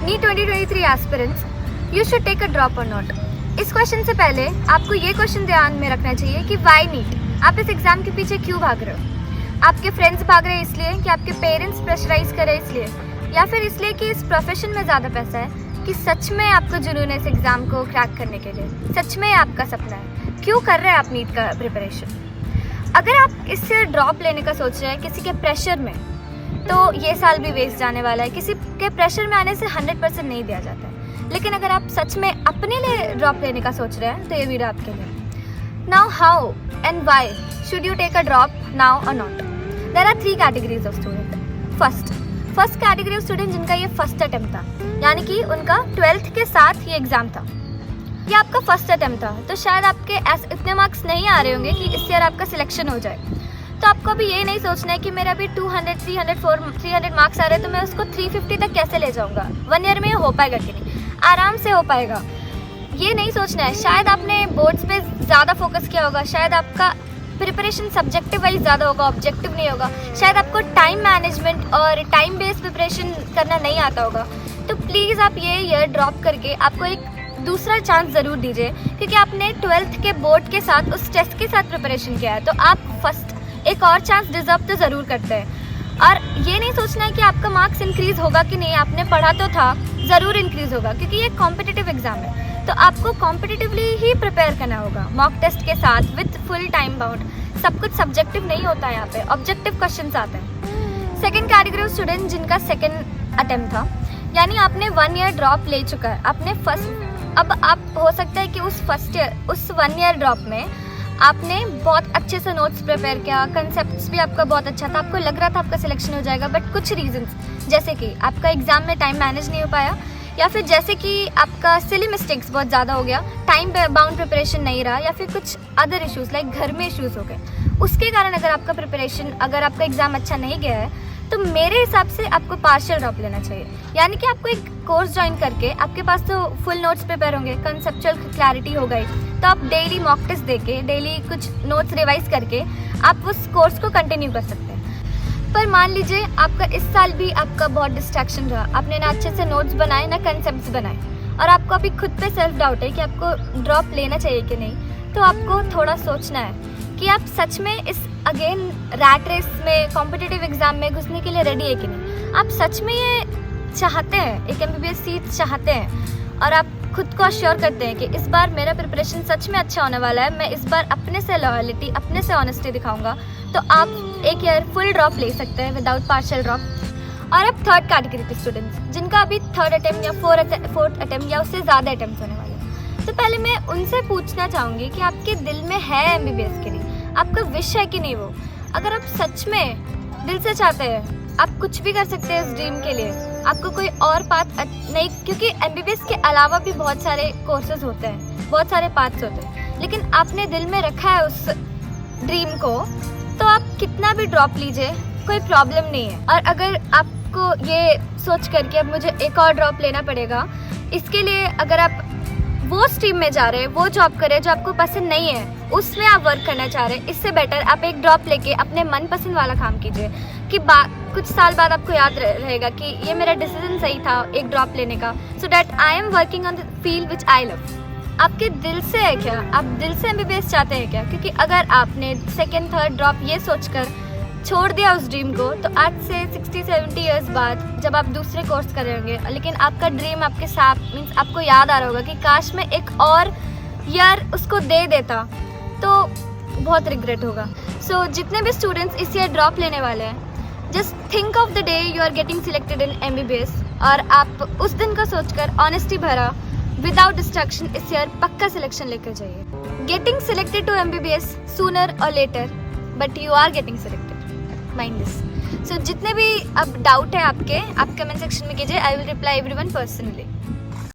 NEET 2023 aspirants, you should take a drop और not. इस question से पहले आपको ये क्वेश्चन ध्यान में रखना चाहिए कि वाई नीट, आप इस एग्ज़ाम के पीछे क्यों भाग रहे हो। आपके फ्रेंड्स भाग रहे हैं इसलिए, कि आपके पेरेंट्स प्रेशराइज कर रहे हैं इसलिए, या फिर इसलिए कि इस प्रोफेशन में ज़्यादा पैसा है, कि सच में आपको जुनून है इस एग्ज़ाम को क्रैक करने के लिए, सच में आपका सपना है। क्यों कर रहे हैं आप नीट का प्रिपरेशन। अगर आप इससे ड्रॉप लेने का सोच रहे हैं किसी के प्रेशर में, तो ये साल भी वेस्ट जाने वाला है। किसी के प्रेशर में आने से 100% नहीं दिया जाता है। लेकिन अगर आप सच में अपने लिए ड्रॉप लेने का सोच रहे हैं तो ये वीडियो आपके लिए। Now how and why should you take a drop now or not. There are 3 categories of student. First category of student जिनका ये फर्स्ट अटेम्प्ट था, यानी कि उनका 12th के साथ ये एग्ज़ाम था, ये आपका फर्स्ट अटेम्प्ट था, तो शायद आपके इतने मार्क्स नहीं आ रहे होंगे कि इस ईयर आपका सिलेक्शन हो जाए। तो आपको अभी ये नहीं सोचना है कि मेरा अभी 200, 300 मार्क्स आ रहे हैं तो मैं उसको 350 तक कैसे ले जाऊंगा, 1 ईयर में हो पाएगा कि नहीं। आराम से हो पाएगा, ये नहीं सोचना है। शायद आपने बोर्ड्स पे ज़्यादा फोकस किया होगा, शायद आपका प्रिपरेशन सब्जेक्टिव वाइज ज़्यादा होगा, ऑब्जेक्टिव नहीं होगा, शायद आपको टाइम मैनेजमेंट और टाइम बेस्ड प्रिपरेशन करना नहीं आता होगा। तो प्लीज़ आप ये ईयर ड्रॉप करके आपको एक दूसरा चांस ज़रूर दीजिए, क्योंकि आपने 12th के बोर्ड के साथ उस टेस्ट के साथ प्रिपरेशन किया है, तो आप एक और चांस डिज़र्व तो ज़रूर करते हैं। और ये नहीं सोचना है कि आपका मार्क्स इंक्रीज़ होगा कि नहीं, आपने पढ़ा तो था, ज़रूर इंक्रीज़ होगा, क्योंकि ये कॉम्पिटिटिव एग्ज़ाम है, तो आपको कॉम्पिटिटिवली ही प्रिपेयर करना होगा मॉक टेस्ट के साथ विथ फुल टाइम बाउंड। सब कुछ सब्जेक्टिव नहीं होता है, यहाँ पे ऑब्जेक्टिव क्वेश्चंस आते हैं। सेकेंड कैटेगरी ऑफ स्टूडेंट जिनका सेकेंड अटेम्प्ट था, यानी आपने 1 ईयर ड्रॉप ले चुका है, आपने अब आप हो सकता है कि उस 1 ईयर ड्रॉप में आपने बहुत अच्छे से नोट्स प्रिपेयर किया, कंसेप्ट्स भी आपका बहुत अच्छा था, आपको लग रहा था आपका सिलेक्शन हो जाएगा, बट कुछ रीजंस जैसे कि आपका एग्ज़ाम में टाइम मैनेज नहीं हो पाया, या फिर जैसे कि आपका सिली मिस्टेक्स बहुत ज़्यादा हो गया, टाइम बाउंड प्रिपरेशन नहीं रहा, या फिर कुछ अदर इश्यूज़ लाइक घर में इश्यूज़ हो गए, उसके कारण अगर आपका एग्ज़ाम अच्छा नहीं गया है, तो मेरे हिसाब से आपको पार्शियल ड्रॉप लेना चाहिए। यानी कि आपको एक कोर्स ज्वाइन करके, आपके पास तो फुल नोट्स प्रिपेयर होंगे, कंसेप्चुअल क्लैरिटी हो गई, तो आप डेली मॉक टेस्ट देके, डेली कुछ नोट्स रिवाइज करके आप उस कोर्स को कंटिन्यू कर सकते हैं। पर मान लीजिए आपका इस साल भी आपका बहुत डिस्ट्रैक्शन रहा, आपने ना अच्छे से नोट्स बनाए ना कंसेप्ट्स बनाए, और आपको अभी खुद पे सेल्फ डाउट है कि आपको ड्रॉप लेना चाहिए कि नहीं, तो आपको थोड़ा सोचना है कि आप सच में इस अगेन रैट रेस में, कॉम्पिटिटिव एग्ज़ाम में घुसने के लिए रेडी है कि नहीं। आप सच में ये चाहते हैं, एक MBBS सीट चाहते हैं, और आप खुद को अश्योर करते हैं कि इस बार मेरा प्रिपरेशन सच में अच्छा होने वाला है, मैं इस बार अपने से लॉयल्टी, अपने से ऑनेस्टी दिखाऊंगा, तो आप 1 ईयर फुल ड्रॉप ले सकते हैं विदाउट पार्शियल ड्रॉप। और अब थर्ड कैटेगरी के स्टूडेंट्स जिनका अभी 3rd अटेम्प्ट या 4th अटेम्प्ट या उससे ज़्यादा अटेम्प्ट होने वाले हैं, तो पहले मैं उनसे पूछना चाहूँगी कि आपके दिल में है MBBS के लिए, आपका विश है कि नहीं वो। अगर आप सच में दिल से चाहते हैं, आप कुछ भी कर सकते हैं इस ड्रीम के लिए, आपको कोई और पाथ नहीं, क्योंकि MBBS के अलावा भी बहुत सारे कोर्सेज होते हैं, बहुत सारे पाथ्स होते हैं, लेकिन आपने दिल में रखा है उस ड्रीम को, तो आप कितना भी ड्रॉप लीजिए, कोई प्रॉब्लम नहीं है। और अगर आपको ये सोच कर कि अब मुझे एक और ड्रॉप लेना पड़ेगा, इसके लिए अगर आप वो स्ट्रीम में जा रहे हैं, वो जॉब कर रहे हैं जो आपको पसंद नहीं है, उसमें आप वर्क करना चाह रहे हैं, इससे बेटर आप एक ड्रॉप लेके अपने मनपसंद वाला काम कीजिए, कि कुछ साल बाद आपको याद रहेगा कि ये मेरा डिसीजन सही था एक ड्रॉप लेने का, so that I am working on the field which I love. आपके दिल से है क्या, आप दिल से MBBS चाहते हैं क्या। क्योंकि अगर आपने 2nd 3rd ड्रॉप ये सोचकर छोड़ दिया उस ड्रीम को, तो आज से 60-70 ईयर्स बाद जब आप दूसरे कोर्स कर रहे होंगे, लेकिन आपका ड्रीम आपके साथ मीन्स आपको याद आ रहा होगा कि काश मैं एक और ईयर उसको दे देता, तो बहुत रिग्रेट होगा। सो जितने भी स्टूडेंट्स इस ईयर ड्रॉप लेने वाले हैं, just think of the day you are getting selected in MBBS, और आप उस दिन का सोचकर ऑनेस्टी भरा विदाउट डिस्ट्रैक्शन इस ईयर पक्का सिलेक्शन लेकर जाइए। Getting selected to MBBS sooner or later, but you are getting selected, mind this. So जितने भी अब डाउट है आपके, आप कमेंट सेक्शन में कीजिए, I will reply everyone personally.